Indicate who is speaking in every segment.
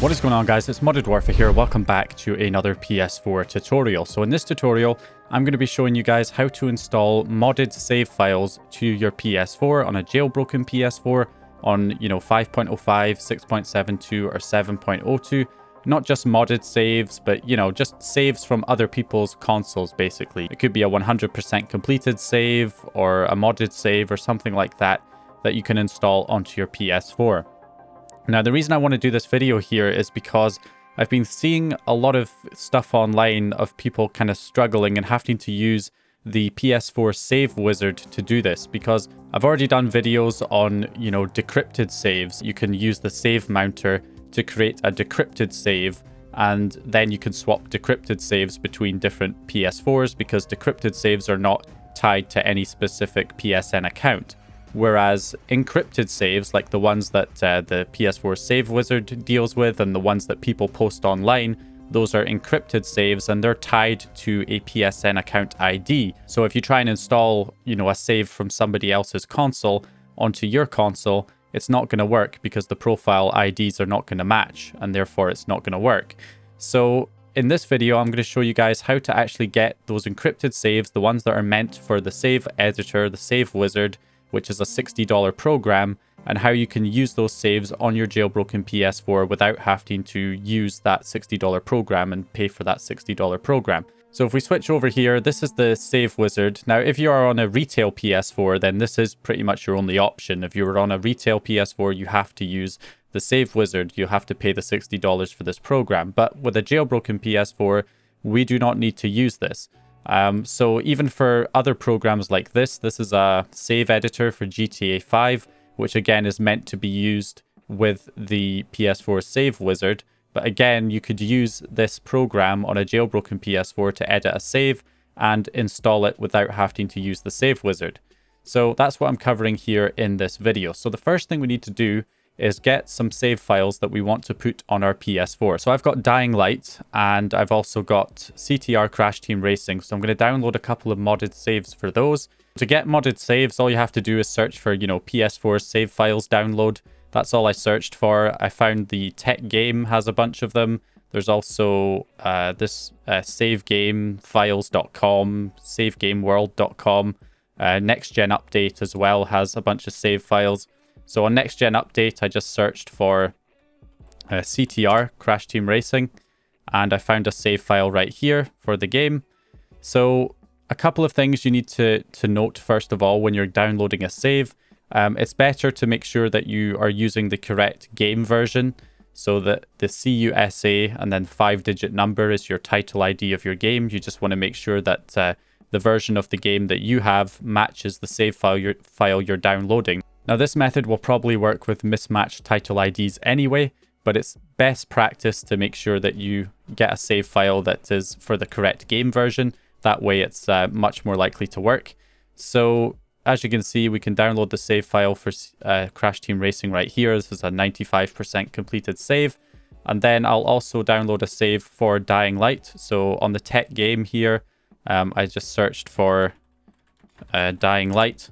Speaker 1: What is going on, guys? It's Modded Warfare here. Welcome back to another PS4 tutorial. So in this tutorial, I'm going to be showing you guys how to install modded save files to your PS4 on a jailbroken PS4 on, 5.05, 6.72 or 7.02. Not just modded saves, but, just saves from other people's consoles, basically. It could be a 100% completed save or a modded save or something like that you can install onto your PS4. Now, the reason I want to do this video here is because I've been seeing a lot of stuff online of people kind of struggling and having to use the PS4 Save Wizard to do this, because I've already done videos on, decrypted saves. You can use the save mounter to create a decrypted save, and then you can swap decrypted saves between different PS4s because decrypted saves are not tied to any specific PSN account. Whereas encrypted saves, like the ones that the PS4 Save Wizard deals with and the ones that people post online, those are encrypted saves and they're tied to a PSN account ID. So if you try and install, a save from somebody else's console onto your console, it's not going to work because the profile IDs are not going to match, and therefore it's not going to work. So in this video, I'm going to show you guys how to actually get those encrypted saves, the ones that are meant for the save editor, the Save Wizard, which is a $60 program, and how you can use those saves on your jailbroken PS4 without having to use that $60 program and pay for that $60 program. So if we switch over here, this is the Save Wizard. Now, if you are on a retail PS4, then this is pretty much your only option. If you were on a retail PS4, you have to use the Save Wizard. You have to pay the $60 for this program. But with a jailbroken PS4, we do not need to use this. So even for other programs like this is a save editor for GTA 5, which again is meant to be used with the PS4 Save Wizard. But again, you could use this program on a jailbroken PS4 to edit a save and install it without having to use the Save Wizard. So that's what I'm covering here in this video. So the first thing we need to do is get some save files that we want to put on our PS4. So I've got Dying Light and I've also got CTR Crash Team Racing. So I'm going to download a couple of modded saves for those. To get modded saves, all you have to do is search for, PS4 save files download. That's all I searched for. I found the Tech Game has a bunch of them. There's also this savegamefiles.com, savegameworld.com. Next Gen Update as well has a bunch of save files. So on Next Gen Update, I just searched for CTR, Crash Team Racing, and I found a save file right here for the game. So a couple of things you need to note, first of all, when you're downloading a save. It's better to make sure that you are using the correct game version, so that the CUSA and then 5-digit number is your title ID of your game. You just want to make sure that the version of the game that you have matches the save file you're downloading. Now, this method will probably work with mismatched title IDs anyway, but it's best practice to make sure that you get a save file that is for the correct game version. That way it's much more likely to work. So as you can see, we can download the save file for Crash Team Racing right here. This is a 95% completed save. And then I'll also download a save for Dying Light. So on the Tech Game here, I just searched for Dying Light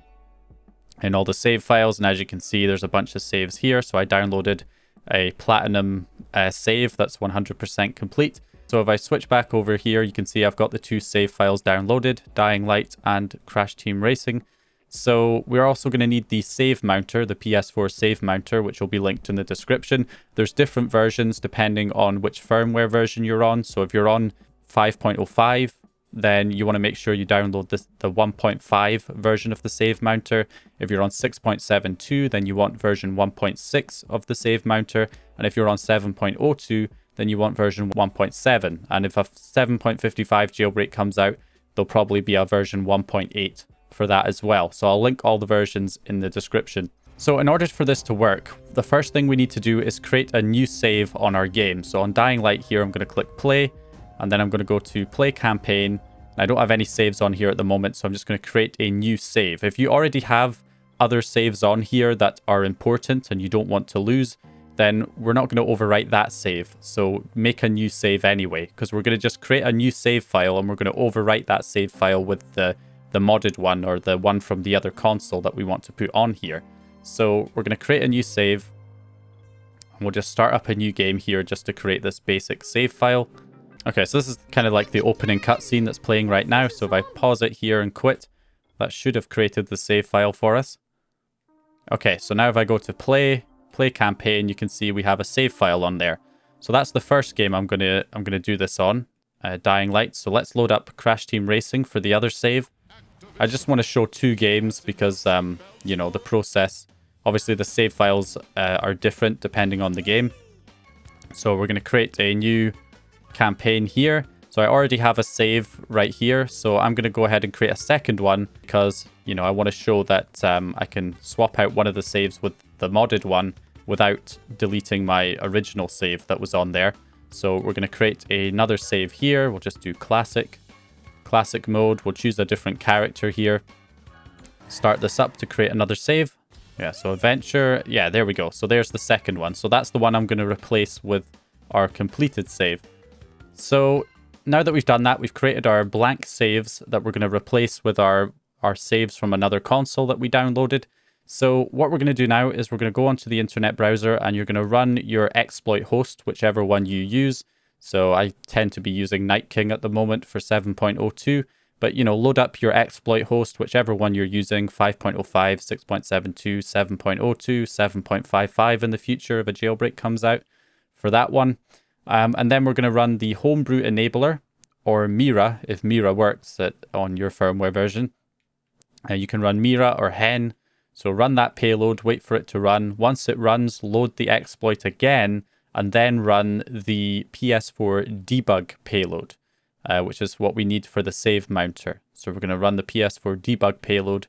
Speaker 1: in all the save files, and as you can see, there's a bunch of saves here. So I downloaded a platinum save that's 100% complete. So if I switch back over here, you can see I've got the two save files downloaded, Dying Light and Crash Team Racing. So we're also going to need the save mounter, the PS4 save mounter, which will be linked in the description. There's different versions depending on which firmware version you're on. So if you're on 5.05, then you want to make sure you download the 1.5 version of the save mounter. If you're on 6.72, then you want version 1.6 of the save mounter. And if you're on 7.02, then you want version 1.7. And if a 7.55 jailbreak comes out, there'll probably be a version 1.8 for that as well. So I'll link all the versions in the description. So in order for this to work, the first thing we need to do is create a new save on our game. So on Dying Light here, I'm going to click play. And then I'm going to go to play campaign. I don't have any saves on here at the moment, so I'm just going to create a new save. If you already have other saves on here that are important and you don't want to lose, then we're not going to overwrite that save. So make a new save anyway, because we're going to just create a new save file and we're going to overwrite that save file with the modded one or the one from the other console that we want to put on here. So we're going to create a new save. And we'll just start up a new game here just to create this basic save file. Okay, so this is kind of like the opening cutscene that's playing right now. So if I pause it here and quit, that should have created the save file for us. Okay, so now if I go to play campaign, you can see we have a save file on there. So that's the first game I'm gonna do this on, Dying Light. So let's load up Crash Team Racing for the other save. I just want to show 2 games because you know, the process. Obviously, the save files are different depending on the game. So we're gonna create a new campaign here. So I already have a save right here, so I'm going to go ahead and create a second one because, you know, I want to show that I can swap out one of the saves with the modded one without deleting my original save that was on there. So we're going to create another save here. We'll just do classic mode. We'll choose a different character here. Start this up to create another save. Yeah, so adventure. Yeah, there we go. So there's the second one. So that's the one I'm going to replace with our completed save. So now that we've done that, we've created our blank saves that we're going to replace with our saves from another console that we downloaded. So what we're going to do now is we're going to go onto the internet browser and you're going to run your exploit host, whichever one you use. So I tend to be using Night King at the moment for 7.02, but you know, load up your exploit host, whichever one you're using, 5.05, 6.72, 7.02, 7.55 in the future if a jailbreak comes out for that one. And then we're going to run the homebrew enabler, or Mira, if Mira works on your firmware version. You can run Mira or Hen. So run that payload, wait for it to run. Once it runs, load the exploit again, and then run the PS4 debug payload, which is what we need for the save mounter. So we're going to run the PS4 debug payload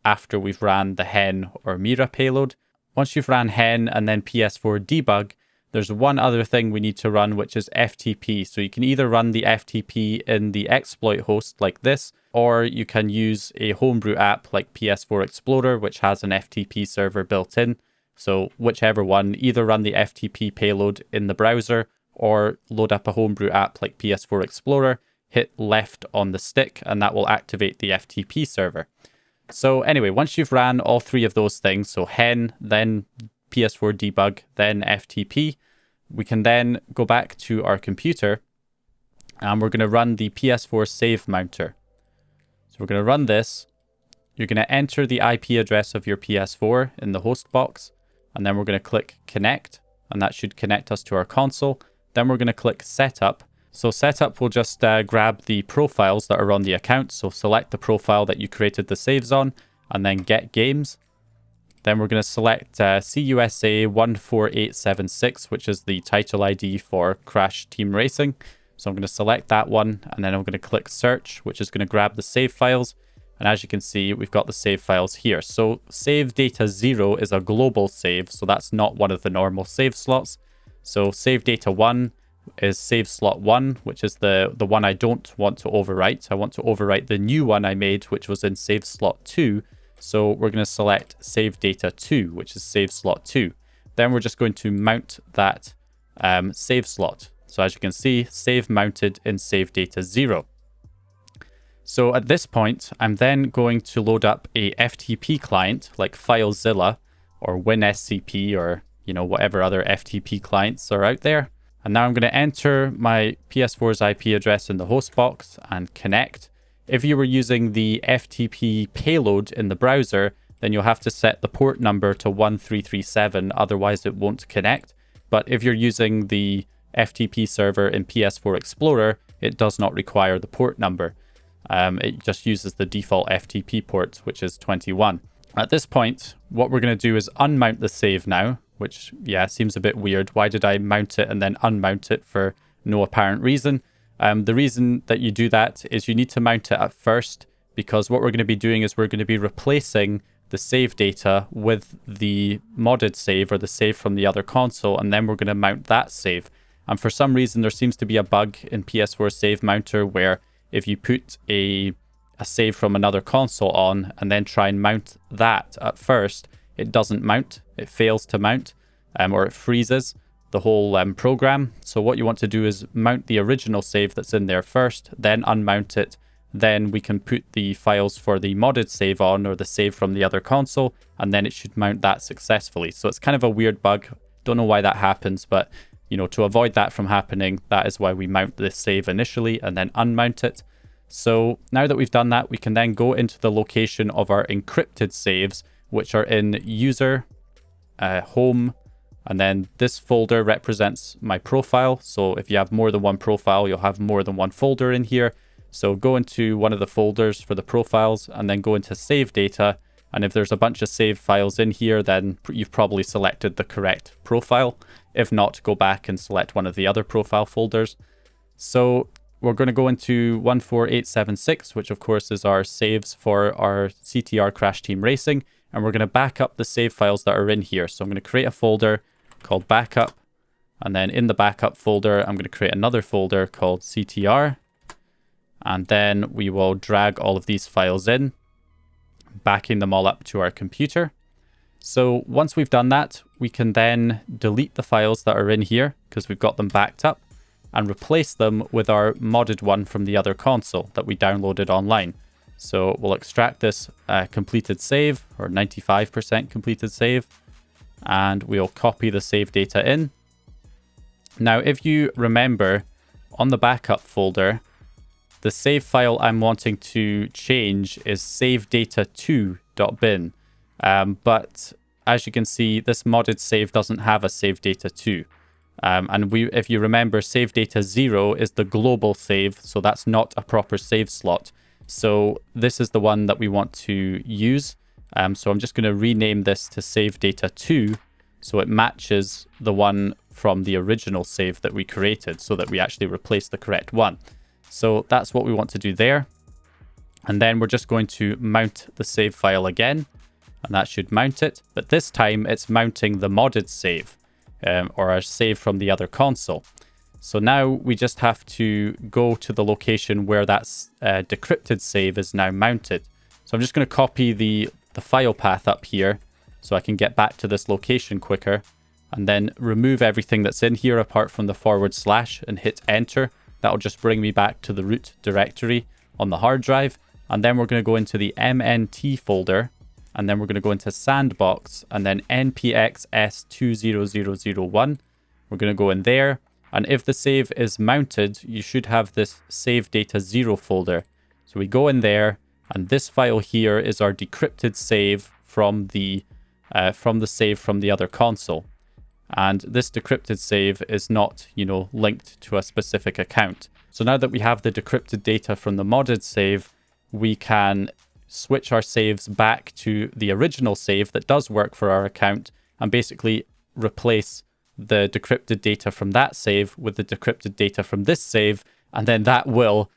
Speaker 1: after we've ran the Hen or Mira payload. Once you've ran Hen and then PS4 debug, there's one other thing we need to run, which is FTP. So you can either run the FTP in the exploit host like this, or you can use a homebrew app like PS4 Explorer, which has an FTP server built in. So whichever one, either run the FTP payload in the browser or load up a homebrew app like PS4 Explorer, hit left on the stick, and that will activate the FTP server. So anyway, once you've ran all 3 of those things, so Hen, then PS4 debug, then FTP, we can then go back to our computer and we're going to run the PS4 Save mounter. So we're going to run this. You're going to enter the IP address of your PS4 in the host box, and then we're going to click connect, and that should connect us to our console. Then we're going to click setup. So setup will just grab the profiles that are on the account. So select the profile that you created the saves on, and then get games. Then we're going to select CUSA 14876, which is the title ID for Crash Team Racing. So I'm going to select that one, and then I'm going to click search, which is going to grab the save files. And as you can see, we've got the save files here. So save data 0 is a global save, so that's not one of the normal save slots. So save data 1 is save slot 1, which is the one I don't want to overwrite. I want to overwrite the new one I made, which was in save slot 2. So we're going to select save data 2, which is save slot 2. Then we're just going to mount that save slot. So as you can see, save mounted in save data 0. So at this point, I'm then going to load up a FTP client like FileZilla or WinSCP or, you know, whatever other FTP clients are out there. And now I'm going to enter my PS4's IP address in the host box and connect. If you were using the FTP payload in the browser, then you'll have to set the port number to 1337, otherwise it won't connect. But if you're using the FTP server in PS4 Explorer, it does not require the port number. It just uses the default FTP port, which is 21. At this point, what we're going to do is unmount the save now, which, yeah, seems a bit weird. Why did I mount it and then unmount it for no apparent reason? The reason that you do that is you need to mount it at first, because what we're going to be doing is we're going to be replacing the save data with the modded save or the save from the other console, and then we're going to mount that save. And for some reason, there seems to be a bug in PS4 Save Mounter where if you put a save from another console on and then try and mount that at first, it doesn't mount. It fails to mount, or it freezes the whole program. So what you want to do is mount the original save that's in there first, then unmount it. Then we can put the files for the modded save on, or the save from the other console, and then it should mount that successfully. So it's kind of a weird bug. Don't know why that happens, but you know, to avoid that from happening, that is why we mount this save initially and then unmount it. So now that we've done that, we can then go into the location of our encrypted saves, which are in user, home, and then this folder represents my profile. So if you have more than one profile, you'll have more than one folder in here. So go into one of the folders for the profiles and then go into save data. And if there's a bunch of save files in here, then you've probably selected the correct profile. If not, go back and select one of the other profile folders. So we're going to go into 14876, which of course is our saves for our CTR Crash Team Racing. And we're going to back up the save files that are in here. So I'm going to create a folder called backup. And then in the backup folder, I'm going to create another folder called CTR. And then we will drag all of these files in, backing them all up to our computer. So once we've done that, we can then delete the files that are in here because we've got them backed up and replace them with our modded one from the other console that we downloaded online. So we'll extract this completed save, or 95% completed save, and we'll copy the save data in. Now, if you remember, on the backup folder, the save file I'm wanting to change is savedata2.bin. But as you can see, this modded save doesn't have a savedata2. And if you remember, savedata0 is the global save, so that's not a proper save slot. So this is the one that we want to use. So I'm just going to rename this to savedata2 so it matches the one from the original save that we created so that we actually replace the correct one. So that's what we want to do there. And then we're just going to mount the save file again, and that should mount it. But this time it's mounting the modded save, or our save from the other console. So now we just have to go to the location where that decrypted save is now mounted. So I'm just going to copy the file path up here so I can get back to this location quicker, and then remove everything that's in here apart from the / and hit enter. That'll just bring me back to the root directory on the hard drive. And then we're going to go into the MNT folder. And then we're going to go into sandbox and then npxs20001. We're going to go in there. And if the save is mounted, you should have this save data 0 folder. So we go in there, and this file here is our decrypted save from the save from the other console. And this decrypted save is not, you know, linked to a specific account. So now that we have the decrypted data from the modded save, we can switch our saves back to the original save that does work for our account and basically replace the decrypted data from that save with the decrypted data from this save. And then that will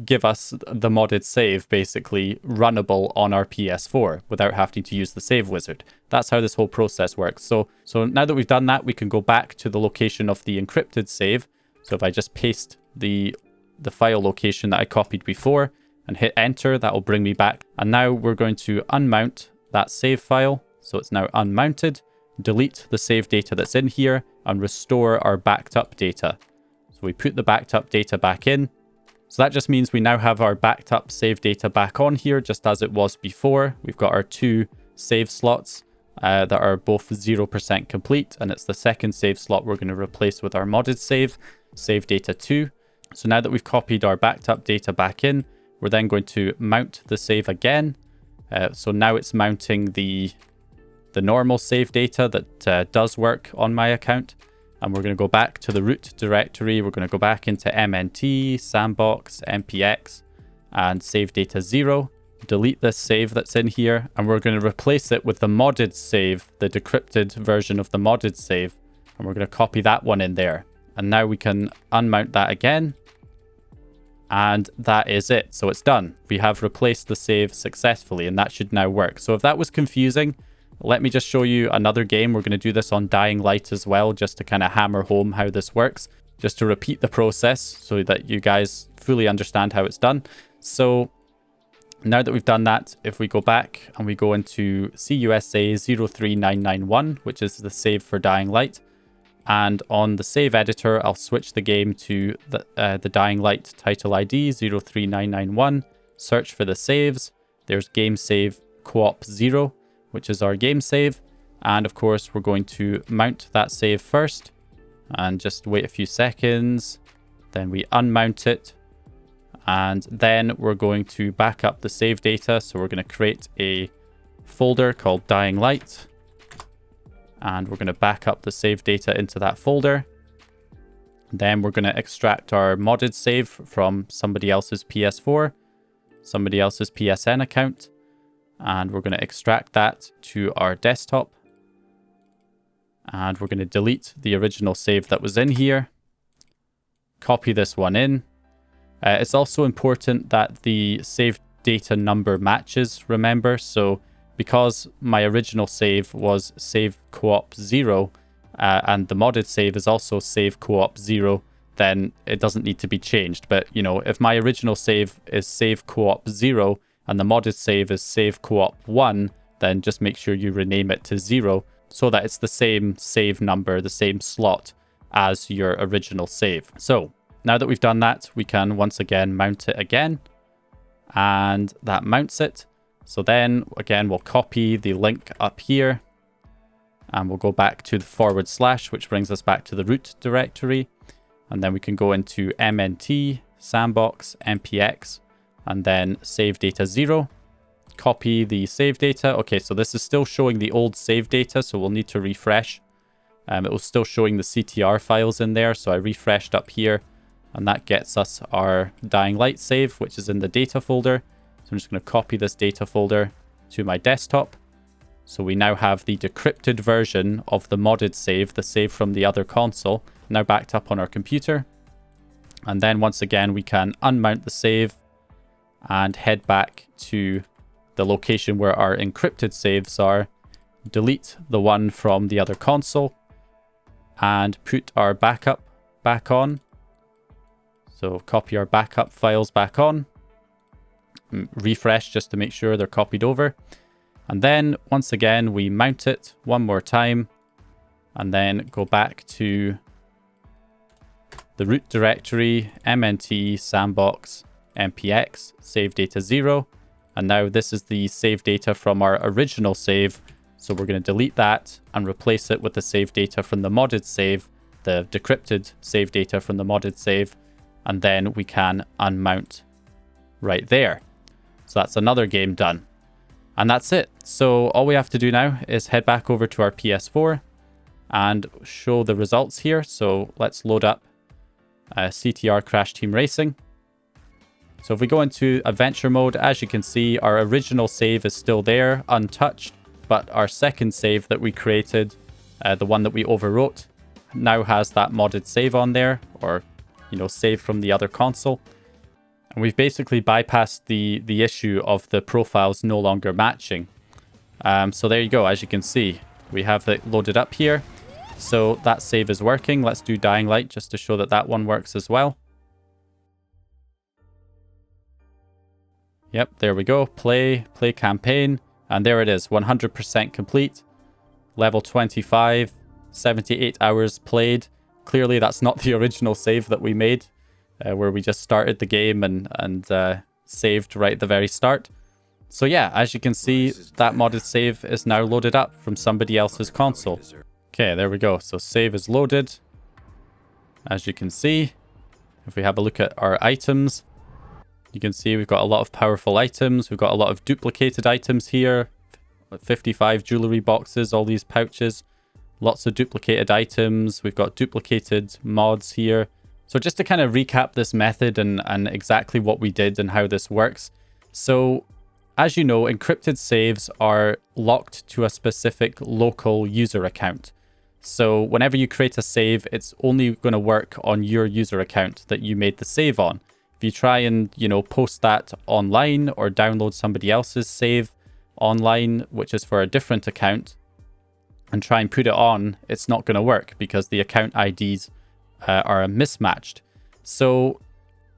Speaker 1: give us the modded save basically runnable on our PS4 without having to use the save wizard. That's how this whole process works. So now that we've done that, we can go back to the location of the encrypted save. So if I just paste the file location that I copied before and hit enter, that will bring me back. And now we're going to unmount that save file. So it's now unmounted, delete the save data that's in here and restore our backed up data. So we put the backed up data back in. So that just means we now have our backed up save data back on here, just as it was before. We've got our 2 save slots that are both 0% complete, and it's the second save slot we're going to replace with our modded save, save data 2. So now that we've copied our backed up data back in, we're then going to mount the save again. So now it's mounting the normal save data that does work on my account. And we're going to go back to the root directory. We're going to go back into MNT, Sandbox, MPX, and save data 0. Delete this save that's in here. And we're going to replace it with the modded save, the decrypted version of the modded save. And we're going to copy that one in there. And now we can unmount that again. And that is it. So it's done. We have replaced the save successfully, and that should now work. So if that was confusing, let me just show you another game. We're going to do this on Dying Light as well, just to kind of hammer home how this works, just to repeat the process so that you guys fully understand how it's done. So now that we've done that, if we go back and we go into CUSA 03991, which is the save for Dying Light, and on the save editor, I'll switch the game to the Dying Light title ID 03991, search for the saves. There's game save co-op 0, which is our game save. And of course, we're going to mount that save first and just wait a few seconds. Then we unmount it. And then we're going to back up the save data. So we're going to create a folder called Dying Light. And we're going to back up the save data into that folder. Then we're going to extract our modded save from somebody else's PS4, somebody else's PSN account. And we're going to extract that to our desktop. And we're going to delete the original save that was in here. Copy this one in. It's also important that the save data number matches, remember. So because my original save was save co-op 0, and the modded save is also save co-op 0, then it doesn't need to be changed. But, you know, if my original save is save co-op 0 and the modded save is save co-op 1, then just make sure you rename it to 0 so that it's the same save number, the same slot as your original save. So now that we've done that, we can once again mount it again, and that mounts it. So then again, we'll copy the link up here, and we'll go back to the /, which brings us back to the root directory. And then we can go into mnt, sandbox, npx, and then save data 0. Copy the save data. Okay, so this is still showing the old save data, so we'll need to refresh. It was still showing the CTR files in there, so I refreshed up here, and that gets us our Dying Light save, which is in the data folder. So I'm just going to copy this data folder to my desktop. So we now have the decrypted version of the modded save, the save from the other console, now backed up on our computer. And then once again, we can unmount the save and head back to the location where our encrypted saves are, delete the one from the other console, and put our backup back on. So copy our backup files back on, refresh just to make sure they're copied over. And then once again, we mount it one more time, and then go back to the root directory, mnt, sandbox, npx, save data 0. And now this is the save data from our original save. So we're going to delete that and replace it with the save data from the modded save, the decrypted save data from the modded save. And then we can unmount right there. So that's another game done. And that's it. So all we have to do now is head back over to our PS4 and show the results here. So let's load up CTR Crash Team Racing. So if we go into adventure mode, as you can see, our original save is still there, untouched. But our second save that we created, the one that we overwrote, now has that modded save on there, or, you know, save from the other console. And we've basically bypassed the issue of the profiles no longer matching. So there you go. As you can see, we have it loaded up here. So that save is working. Let's do Dying Light just to show that that one works as well. Yep, there we go. Play campaign. And there it is, 100% complete. Level 25, 78 hours played. Clearly that's not the original save that we made, where we just started the game and saved right at the very start. So yeah, as you can see, that modded save is now loaded up from somebody else's console. Okay, there we go. So save is loaded. As you can see, if we have a look at our items, you can see we've got a lot of powerful items. We've got a lot of duplicated items here. 55 jewelry boxes, all these pouches. Lots of duplicated items. We've got duplicated mods here. So just to kind of recap this method and exactly what we did and how this works. So as you know, encrypted saves are locked to a specific local user account. So whenever you create a save, it's only going to work on your user account that you made the save on. If you try and, you know, post that online or download somebody else's save online, which is for a different account, and try and put it on, it's not going to work because the account IDs are mismatched. So,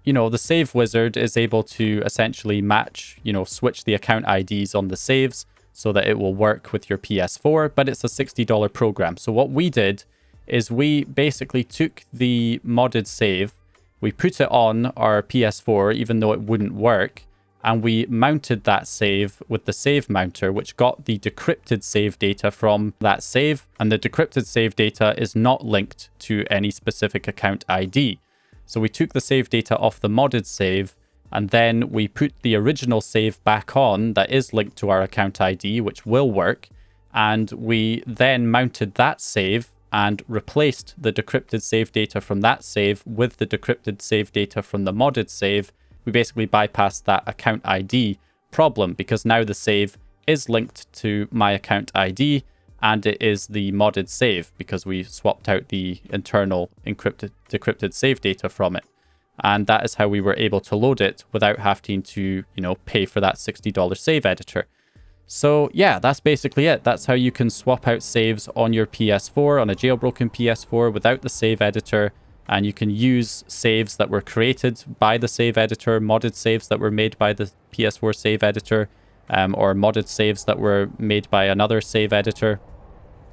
Speaker 1: you know, the Save Wizard is able to essentially match, you know, switch the account IDs on the saves so that it will work with your PS4, but it's a $60 program. So what we did is we basically took the modded save, we put it on our PS4, even though it wouldn't work, and we mounted that save with the save mounter, which got the decrypted save data from that save. And the decrypted save data is not linked to any specific account ID. So we took the save data off the modded save, and then we put the original save back on that is linked to our account ID, which will work. And we then mounted that save and replaced the decrypted save data from that save with the decrypted save data from the modded save. We basically bypassed that account ID problem because now the save is linked to my account ID and it is the modded save because we swapped out the internal decrypted save data from it. And that is how we were able to load it without having to, pay for that $60 save editor. So yeah, that's basically it. That's how you can swap out saves on your PS4, on a jailbroken PS4 without the save editor. And you can use saves that were created by the save editor, modded saves that were made by the PS4 save editor, or modded saves that were made by another save editor,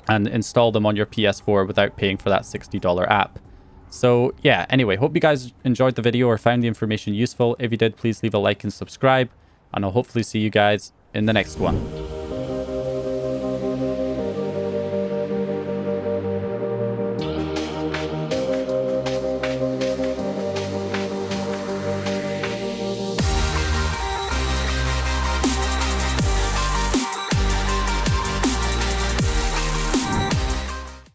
Speaker 1: and install them on your PS4 without paying for that $60 app. So yeah, anyway, hope you guys enjoyed the video or found the information useful. If you did, please leave a like and subscribe, and I'll hopefully see you guys in the next one.